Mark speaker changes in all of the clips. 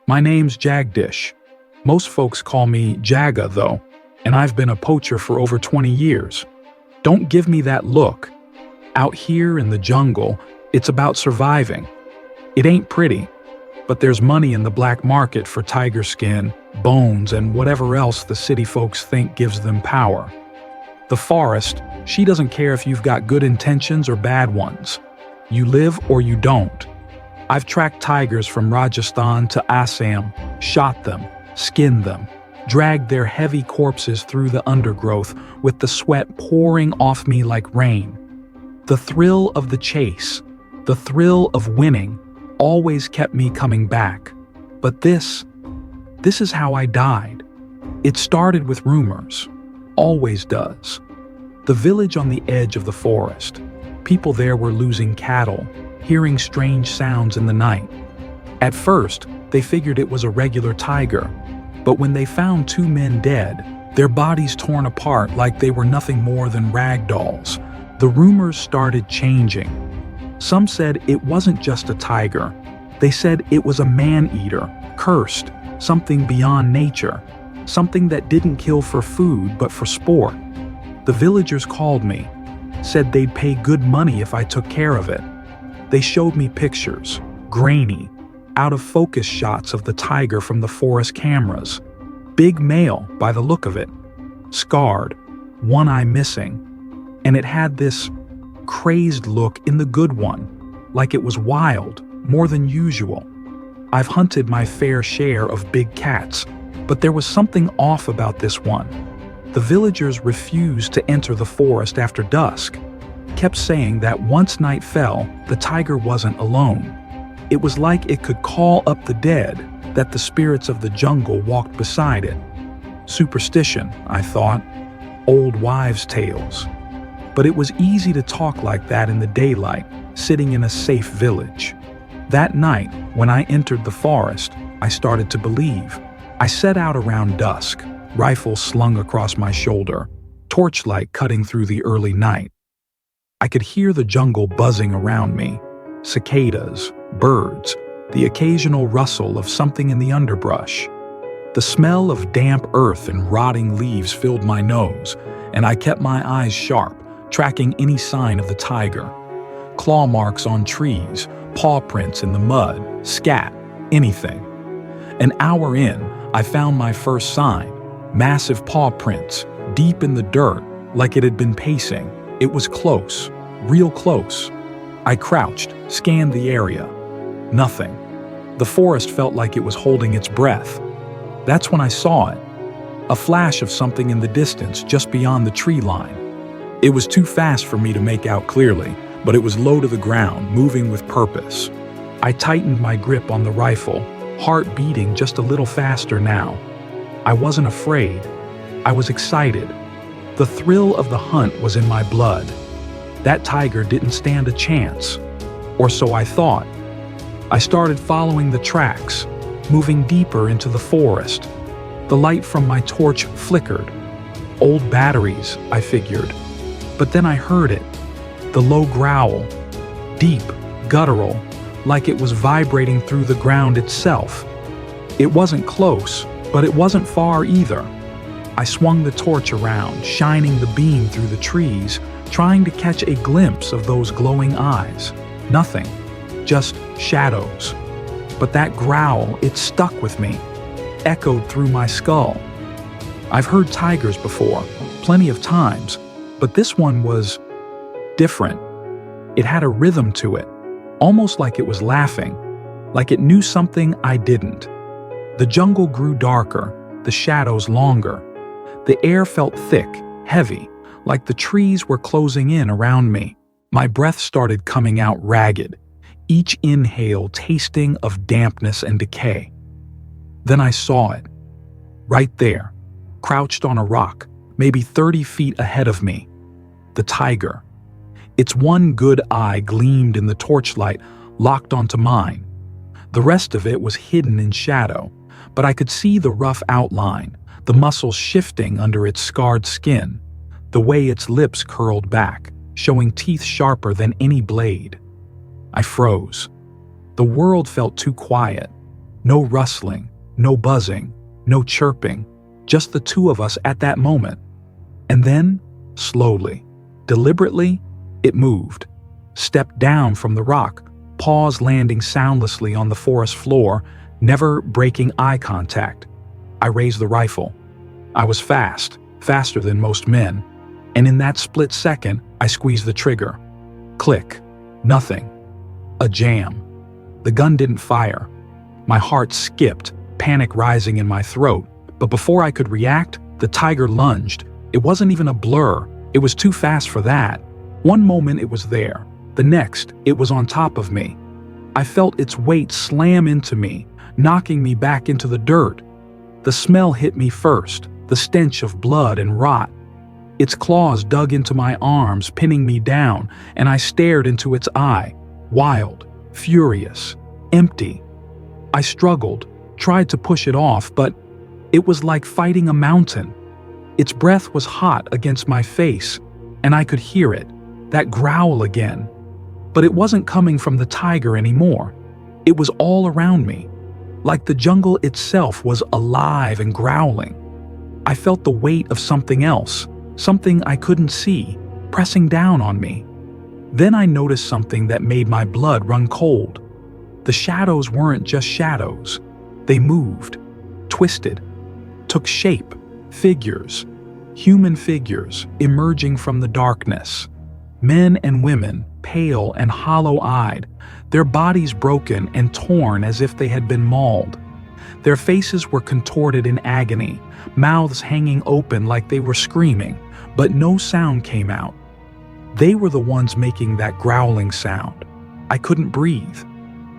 Speaker 1: My name's Jagdish. Most folks call me Jaga, though, and I've been a poacher for over 20 years. Don't give me that look. Out here in the jungle, it's about surviving. It ain't pretty, but there's money in the black market for tiger skin, bones, and whatever else the city folks think gives them power. The forest, she doesn't care if you've got good intentions or bad ones. You live or you don't. I've tracked tigers from Rajasthan to Assam, shot them, skinned them, dragged their heavy corpses through the undergrowth with the sweat pouring off me like rain. The thrill of the chase, the thrill of winning, always kept me coming back. But this is how I died. It started with rumors. Always does. The village on the edge of the forest. People there were losing cattle, hearing strange sounds in the night. At first, they figured it was a regular tiger, but when they found two men dead, their bodies torn apart like they were nothing more than rag dolls, the rumors started changing. Some said it wasn't just a tiger. They said it was a man-eater, cursed, something beyond nature, something that didn't kill for food but for sport. The villagers called me, said they'd pay good money if I took care of it. They showed me pictures, grainy, out-of-focus shots of the tiger from the forest cameras. Big male by the look of it, scarred, one eye missing, and it had this crazed look in the good one, like it was wild, more than usual. I've hunted my fair share of big cats, but there was something off about this one. The villagers refused to enter the forest after dusk, kept saying that once night fell, the tiger wasn't alone. It was like it could call up the dead, that the spirits of the jungle walked beside it. Superstition, I thought. Old wives' tales. But it was easy to talk like that in the daylight, sitting in a safe village. That night, when I entered the forest, I started to believe. I set out around dusk, rifle slung across my shoulder, torchlight cutting through the early night. I could hear the jungle buzzing around me, cicadas, birds, the occasional rustle of something in the underbrush. The smell of damp earth and rotting leaves filled my nose, and I kept my eyes sharp, tracking any sign of the tiger. Claw marks on trees, paw prints in the mud, scat, anything. An hour in, I found my first sign, massive paw prints, deep in the dirt, like it had been pacing. It was close, real close. I crouched, scanned the area. Nothing. The forest felt like it was holding its breath. That's when I saw it. A flash of something in the distance, just beyond the tree line. It was too fast for me to make out clearly, but it was low to the ground, moving with purpose. I tightened my grip on the rifle, heart beating just a little faster now. I wasn't afraid. I was excited. The thrill of the hunt was in my blood. That tiger didn't stand a chance. Or so I thought. I started following the tracks, moving deeper into the forest. The light from my torch flickered. Old batteries, I figured. But then I heard it. The low growl. Deep, guttural, like it was vibrating through the ground itself. It wasn't close, but it wasn't far either. I swung the torch around, shining the beam through the trees, trying to catch a glimpse of those glowing eyes. Nothing. Just shadows. But that growl, it stuck with me, echoed through my skull. I've heard tigers before, plenty of times, but this one was different. It had a rhythm to it, almost like it was laughing, like it knew something I didn't. The jungle grew darker, the shadows longer. The air felt thick, heavy, like the trees were closing in around me. My breath started coming out ragged, each inhale tasting of dampness and decay. Then I saw it. Right there, crouched on a rock, maybe 30 feet ahead of me. The tiger. Its one good eye gleamed in the torchlight, locked onto mine. The rest of it was hidden in shadow, but I could see the rough outline, the muscles shifting under its scarred skin, the way its lips curled back, showing teeth sharper than any blade. I froze. The world felt too quiet. No rustling, no buzzing, no chirping, just the two of us at that moment. And then, slowly, deliberately, it moved, stepped down from the rock, paused, landing soundlessly on the forest floor, never breaking eye contact. I raised the rifle. I was fast, faster than most men, and in that split second, I squeezed the trigger. Click. Nothing. A jam. The gun didn't fire. My heart skipped, panic rising in my throat, but before I could react, the tiger lunged. It wasn't even a blur. It was too fast for that. One moment it was there. The next, it was on top of me. I felt its weight slam into me, knocking me back into the dirt. The smell hit me first, the stench of blood and rot. Its claws dug into my arms, pinning me down, and I stared into its eye, wild, furious, empty. I struggled, tried to push it off, but it was like fighting a mountain. Its breath was hot against my face, and I could hear it, that growl again. But it wasn't coming from the tiger anymore. It was all around me, like the jungle itself was alive and growling. I felt the weight of something else, something I couldn't see, pressing down on me. Then I noticed something that made my blood run cold. The shadows weren't just shadows. They moved, twisted, took shape, figures, human figures emerging from the darkness. Men and women, pale and hollow-eyed, their bodies broken and torn as if they had been mauled. Their faces were contorted in agony, mouths hanging open like they were screaming, but no sound came out. They were the ones making that growling sound. I couldn't breathe.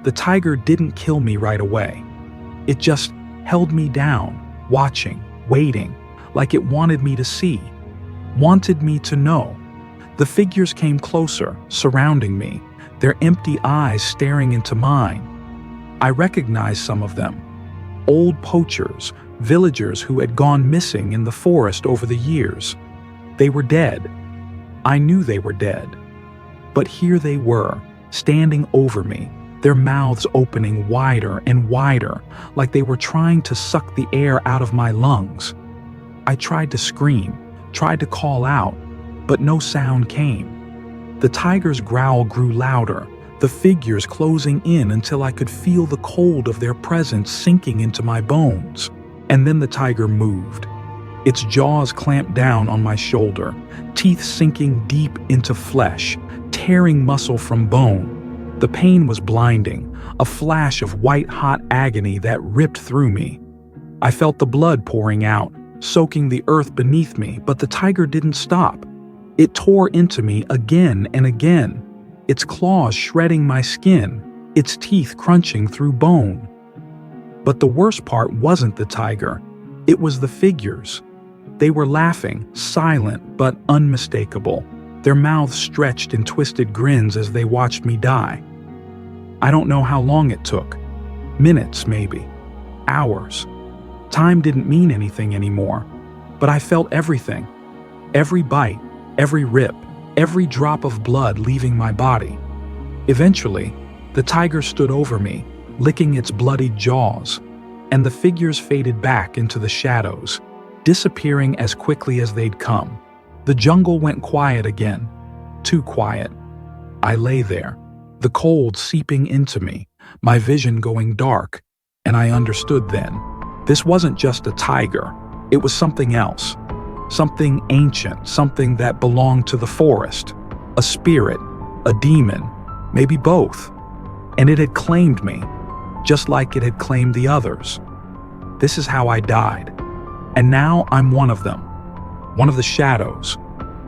Speaker 1: The tiger didn't kill me right away. It just held me down, watching, waiting, like it wanted me to see, wanted me to know. The figures came closer, surrounding me, their empty eyes staring into mine. I recognized some of them. Old poachers, villagers who had gone missing in the forest over the years. They were dead. I knew they were dead. But here they were, standing over me, their mouths opening wider and wider, like they were trying to suck the air out of my lungs. I tried to scream, tried to call out, but no sound came. The tiger's growl grew louder, the figures closing in until I could feel the cold of their presence sinking into my bones. And then the tiger moved. Its jaws clamped down on my shoulder, teeth sinking deep into flesh, tearing muscle from bone. The pain was blinding, a flash of white-hot agony that ripped through me. I felt the blood pouring out, soaking the earth beneath me, but the tiger didn't stop. It tore into me again and again, its claws shredding my skin, its teeth crunching through bone. But the worst part wasn't the tiger. It was the figures. They were laughing, silent but unmistakable, their mouths stretched in twisted grins as they watched me die. I don't know how long it took. Minutes, maybe. Hours. Time didn't mean anything anymore, but I felt everything. Every bite, every rip, every drop of blood leaving my body. Eventually, the tiger stood over me, licking its bloodied jaws, and the figures faded back into the shadows, disappearing as quickly as they'd come. The jungle went quiet again, too quiet. I lay there, the cold seeping into me, my vision going dark, and I understood then. This wasn't just a tiger, it was something else. Something ancient, something that belonged to the forest. A spirit, a demon, maybe both. And it had claimed me, just like it had claimed the others. This is how I died. And now I'm one of them. One of the shadows.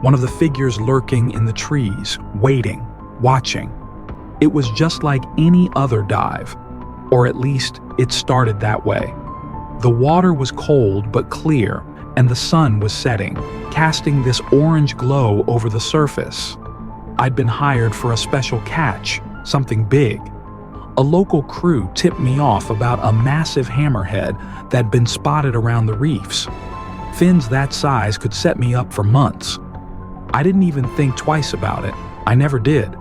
Speaker 1: One of the figures lurking in the trees, waiting, watching. It was just like any other dive. Or at least, it started that way. The water was cold but clear, and the sun was setting, casting this orange glow over the surface. I'd been hired for a special catch, something big. A local crew tipped me off about a massive hammerhead that'd been spotted around the reefs. Fins that size could set me up for months. I didn't even think twice about it. I never did.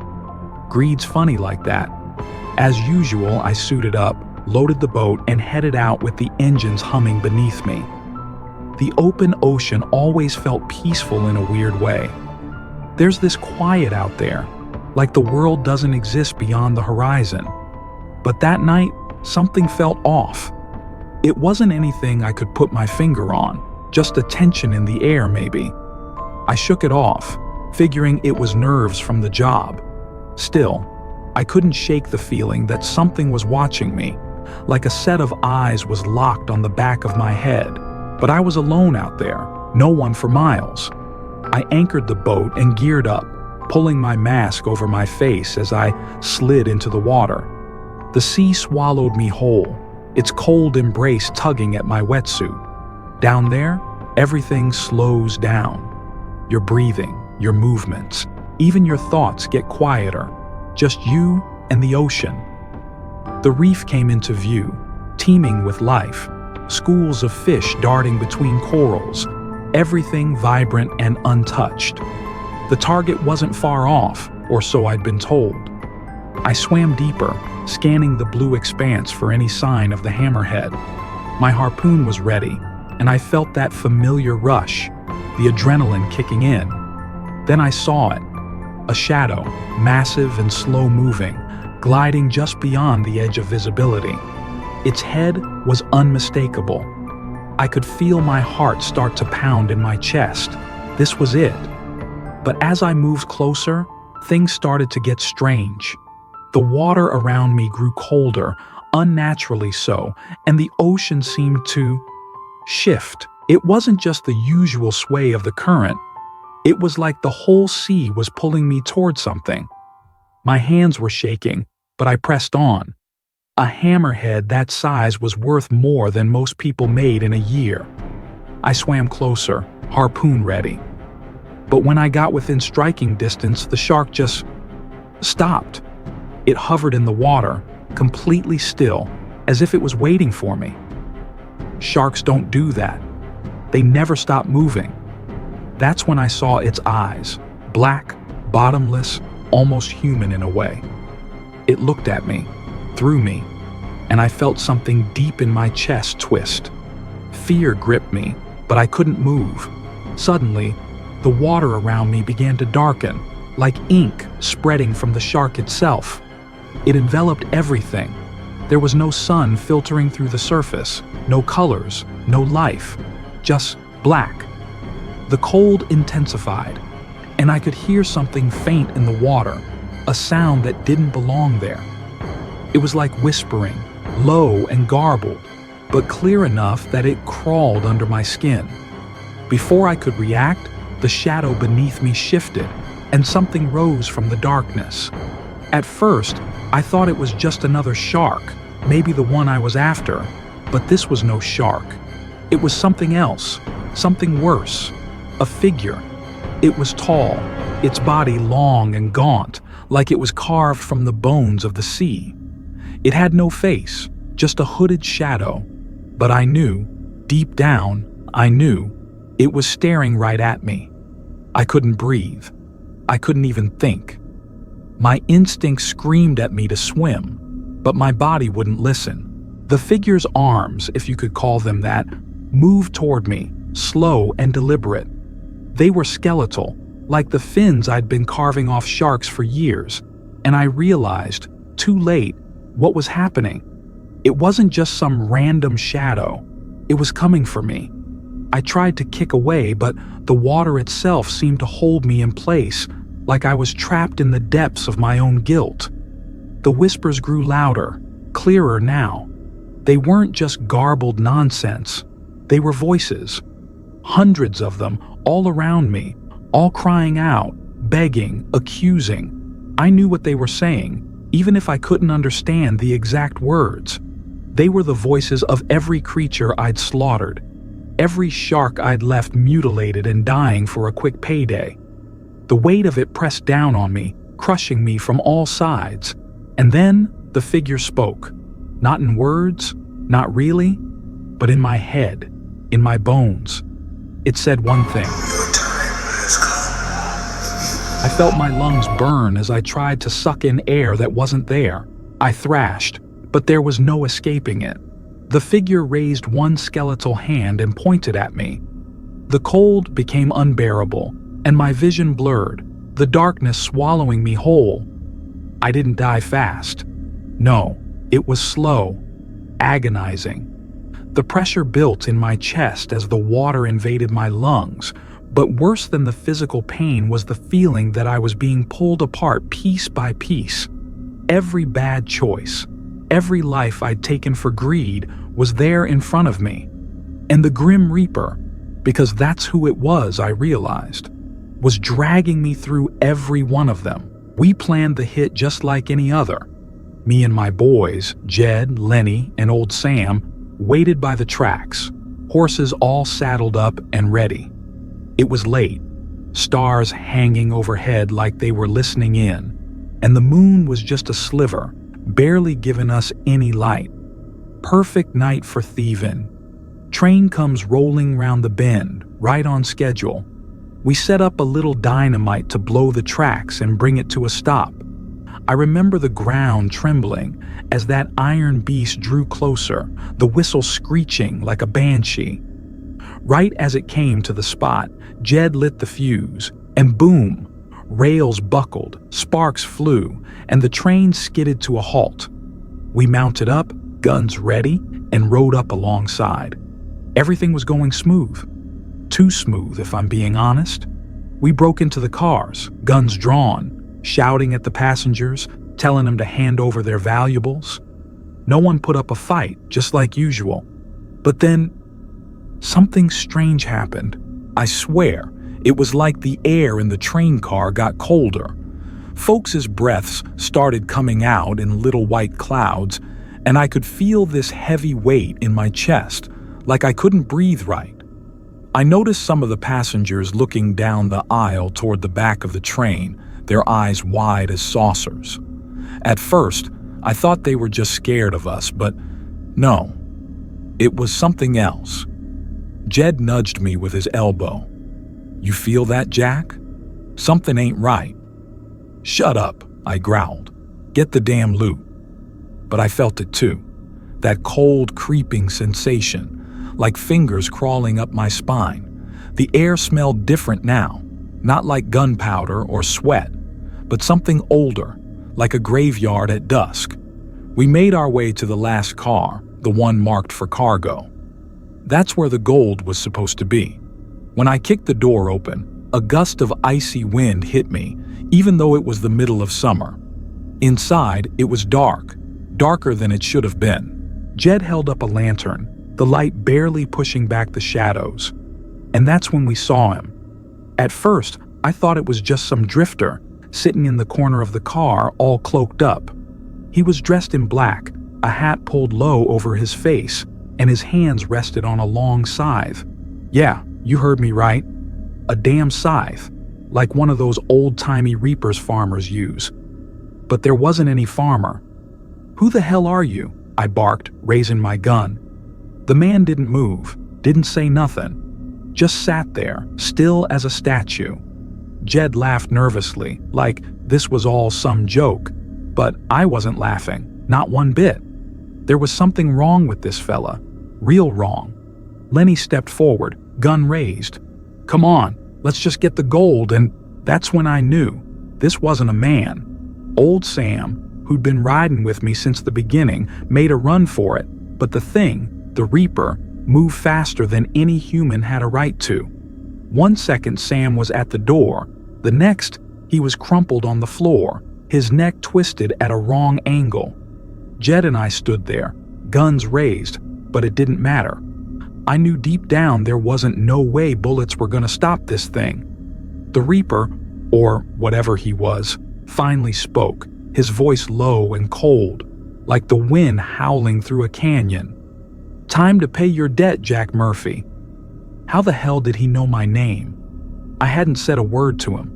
Speaker 1: Greed's funny like that. As usual, I suited up, loaded the boat, and headed out with the engines humming beneath me. The open ocean always felt peaceful in a weird way. There's this quiet out there, like the world doesn't exist beyond the horizon. But that night, something felt off. It wasn't anything I could put my finger on, just a tension in the air maybe. I shook it off, figuring it was nerves from the job. Still, I couldn't shake the feeling that something was watching me, like a set of eyes was locked on the back of my head. But I was alone out there, no one for miles. I anchored the boat and geared up, pulling my mask over my face as I slid into the water. The sea swallowed me whole, its cold embrace tugging at my wetsuit. Down there, everything slows down. Your breathing, your movements, even your thoughts get quieter. Just you and the ocean. The reef came into view, teeming with life. Schools of fish darting between corals, everything vibrant and untouched. The target wasn't far off, or so I'd been told. I swam deeper, scanning the blue expanse for any sign of the hammerhead. My harpoon was ready, and I felt that familiar rush, the adrenaline kicking in. Then I saw it, a shadow, massive and slow-moving, gliding just beyond the edge of visibility. Its head was unmistakable. I could feel my heart start to pound in my chest. This was it. But as I moved closer, things started to get strange. The water around me grew colder, unnaturally so, and the ocean seemed to shift. It wasn't just the usual sway of the current. It was like the whole sea was pulling me toward something. My hands were shaking, but I pressed on. A hammerhead that size was worth more than most people made in a year. I swam closer, harpoon ready. But when I got within striking distance, the shark just stopped. It hovered in the water, completely still, as if it was waiting for me. Sharks don't do that. They never stop moving. That's when I saw its eyes, black, bottomless, almost human in a way. It looked at me, through me, and I felt something deep in my chest twist. Fear gripped me, but I couldn't move. Suddenly, the water around me began to darken, like ink spreading from the shark itself. It enveloped everything. There was no sun filtering through the surface, no colors, no life, just black. The cold intensified, and I could hear something faint in the water, a sound that didn't belong there. It was like whispering, low and garbled, but clear enough that it crawled under my skin. Before I could react, the shadow beneath me shifted, and something rose from the darkness. At first, I thought it was just another shark, maybe the one I was after, but this was no shark. It was something else, something worse, a figure. It was tall, its body long and gaunt, like it was carved from the bones of the sea. It had no face, just a hooded shadow, but I knew, deep down, I knew, it was staring right at me. I couldn't breathe. I couldn't even think. My instinct screamed at me to swim, but my body wouldn't listen. The figure's arms, if you could call them that, moved toward me, slow and deliberate. They were skeletal, like the fins I'd been carving off sharks for years, and I realized, too late, what was happening. It wasn't just some random shadow. It was coming for me. I tried to kick away, but the water itself seemed to hold me in place, like I was trapped in the depths of my own guilt. The whispers grew louder, clearer now. They weren't just garbled nonsense. They were voices. Hundreds of them, all around me, all crying out, begging, accusing. I knew what they were saying, even if I couldn't understand the exact words. They were the voices of every creature I'd slaughtered, every shark I'd left mutilated and dying for a quick payday. The weight of it pressed down on me, crushing me from all sides. And then the figure spoke, not in words, not really, but in my head, in my bones. It said one thing. Your time has come. I felt my lungs burn as I tried to suck in air that wasn't there. I thrashed, but there was no escaping it. The figure raised one skeletal hand and pointed at me. The cold became unbearable, and my vision blurred, the darkness swallowing me whole. I didn't die fast. No, it was slow, agonizing. The pressure built in my chest as the water invaded my lungs, but worse than the physical pain was the feeling that I was being pulled apart piece by piece. Every bad choice, every life I'd taken for greed was there in front of me. And the Grim Reaper, because that's who it was, I realized, was dragging me through every one of them. We planned the hit just like any other. Me and my boys, Jed, Lenny, and old Sam, waited by the tracks, horses all saddled up and ready. It was late, stars hanging overhead like they were listening in, and the moon was just a sliver, barely giving us any light. Perfect night for thieving. Train comes rolling round the bend, right on schedule. We set up a little dynamite to blow the tracks and bring it to a stop. I remember the ground trembling as that iron beast drew closer, the whistle screeching like a banshee. Right as it came to the spot, Jed lit the fuse, and boom! Rails buckled, sparks flew, and the train skidded to a halt. We mounted up, guns ready, and rode up alongside. Everything was going smooth. Too smooth, if I'm being honest. We broke into the cars, guns drawn, shouting at the passengers, telling them to hand over their valuables. No one put up a fight, just like usual. But then, something strange happened. I swear, it was like the air in the train car got colder. Folks' breaths started coming out in little white clouds, and I could feel this heavy weight in my chest, like I couldn't breathe right. I noticed some of the passengers looking down the aisle toward the back of the train, their eyes wide as saucers. At first, I thought they were just scared of us, but no, it was something else. Jed nudged me with his elbow. "You feel that, Jack? Something ain't right." "Shut up," I growled. "Get the damn loot." But I felt it too, that cold, creeping sensation, like fingers crawling up my spine. The air smelled different now, not like gunpowder or sweat, but something older, like a graveyard at dusk. We made our way to the last car, the one marked for cargo. That's where the gold was supposed to be. When I kicked the door open, a gust of icy wind hit me, even though it was the middle of summer. Inside, it was dark, darker than it should have been. Jed held up a lantern, the light barely pushing back the shadows. And that's when we saw him. At first, I thought it was just some drifter, sitting in the corner of the car, all cloaked up. He was dressed in black, a hat pulled low over his face, and his hands rested on a long scythe. Yeah, you heard me right. A damn scythe, like one of those old-timey reapers farmers use. But there wasn't any farmer. "Who the hell are you?" I barked, raising my gun. The man didn't move, didn't say nothing, just sat there, still as a statue. Jed laughed nervously, like this was all some joke, but I wasn't laughing, not one bit. There was something wrong with this fella, real wrong. Lenny stepped forward, gun raised. "Come on, let's just get the gold," and that's when I knew this wasn't a man. Old Sam, who'd been riding with me since the beginning, made a run for it, but the thing, the Reaper, moved faster than any human had a right to. 1 second Sam was at the door, the next he was crumpled on the floor, his neck twisted at a wrong angle. Jed and I stood there, guns raised, but it didn't matter. I knew deep down there wasn't no way bullets were gonna stop this thing. The Reaper, or whatever he was, finally spoke, his voice low and cold, like the wind howling through a canyon. "Time to pay your debt, Jack Murphy." How the hell did he know my name? I hadn't said a word to him.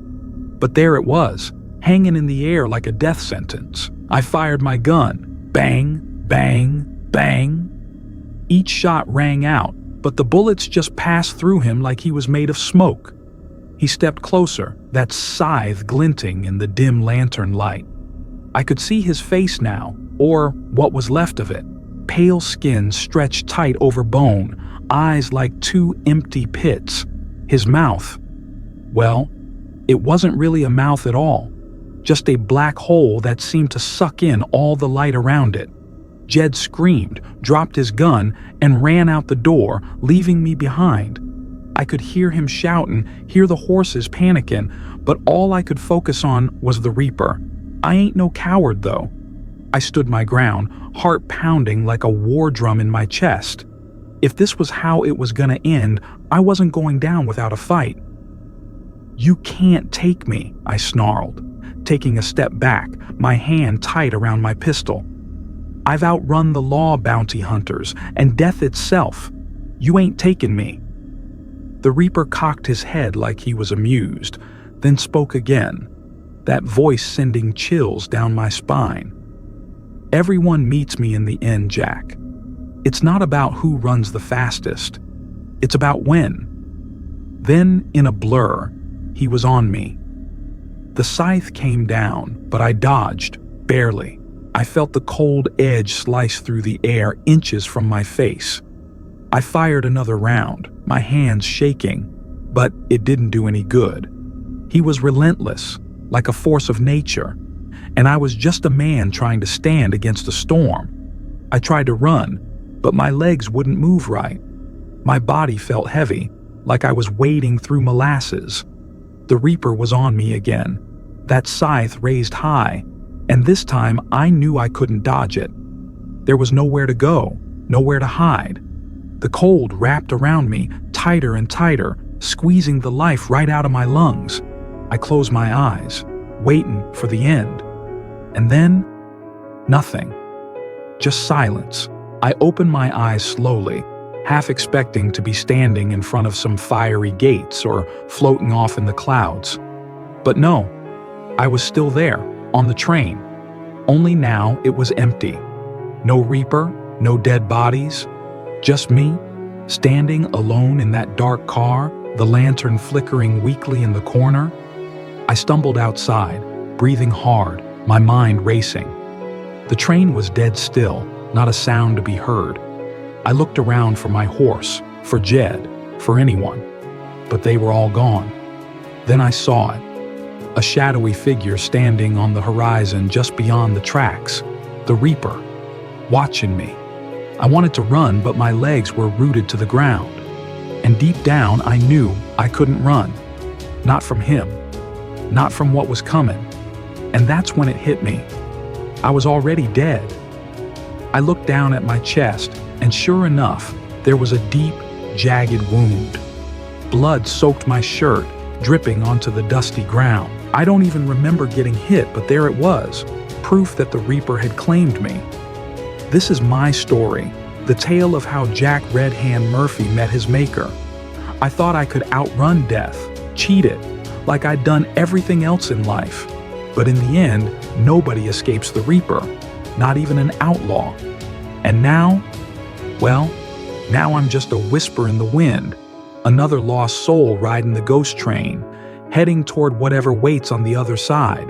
Speaker 1: But there it was, hanging in the air like a death sentence. I fired my gun. Bang, bang, bang. Each shot rang out, but the bullets just passed through him like he was made of smoke. He stepped closer, that scythe glinting in the dim lantern light. I could see his face now, or what was left of it. Pale skin stretched tight over bone, eyes like two empty pits. His mouth, well, it wasn't really a mouth at all, just a black hole that seemed to suck in all the light around it. Jed screamed, dropped his gun, and ran out the door, leaving me behind. I could hear him shouting, hear the horses panicking, but all I could focus on was the Reaper. I ain't no coward, though. I stood my ground, heart pounding like a war drum in my chest. If this was how it was gonna end, I wasn't going down without a fight. "You can't take me," I snarled, taking a step back, my hand tight around my pistol. "I've outrun the law, bounty hunters, and death itself. You ain't taking me." The Reaper cocked his head like he was amused, then spoke again, that voice sending chills down my spine. "Everyone meets me in the end, Jack. It's not about who runs the fastest. It's about when." Then, in a blur, he was on me. The scythe came down, but I dodged, barely. I felt the cold edge slice through the air inches from my face. I fired another round, my hands shaking, but it didn't do any good. He was relentless, like a force of nature, and I was just a man trying to stand against a storm. I tried to run, but my legs wouldn't move right. My body felt heavy, like I was wading through molasses. The Reaper was on me again, that scythe raised high, and this time I knew I couldn't dodge it. There was nowhere to go, nowhere to hide. The cold wrapped around me, tighter and tighter, squeezing the life right out of my lungs. I closed my eyes, waiting for the end. And then, nothing. Just silence. I opened my eyes slowly, half expecting to be standing in front of some fiery gates or floating off in the clouds. But no, I was still there, on the train. Only now it was empty. No Reaper, no dead bodies. Just me, standing alone in that dark car, the lantern flickering weakly in the corner. I stumbled outside, breathing hard, my mind racing. The train was dead still, not a sound to be heard. I looked around for my horse, for Jed, for anyone, but they were all gone. Then I saw it, a shadowy figure standing on the horizon just beyond the tracks, the Reaper, watching me. I wanted to run, but my legs were rooted to the ground. And deep down, I knew I couldn't run. Not from him. Not from what was coming. And that's when it hit me. I was already dead. I looked down at my chest, and sure enough, there was a deep, jagged wound. Blood soaked my shirt, dripping onto the dusty ground. I don't even remember getting hit, but there it was, proof that the Reaper had claimed me. This is my story, the tale of how Jack Red Hand Murphy met his maker. I thought I could outrun death, cheat it, like I'd done everything else in life. But in the end, nobody escapes the Reaper, not even an outlaw. And now, well, now I'm just a whisper in the wind, another lost soul riding the ghost train, heading toward whatever waits on the other side.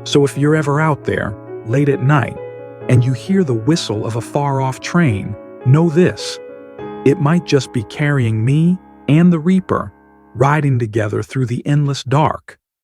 Speaker 1: So if you're ever out there, late at night, and you hear the whistle of a far-off train, know this: it might just be carrying me and the Reaper, riding together through the endless dark.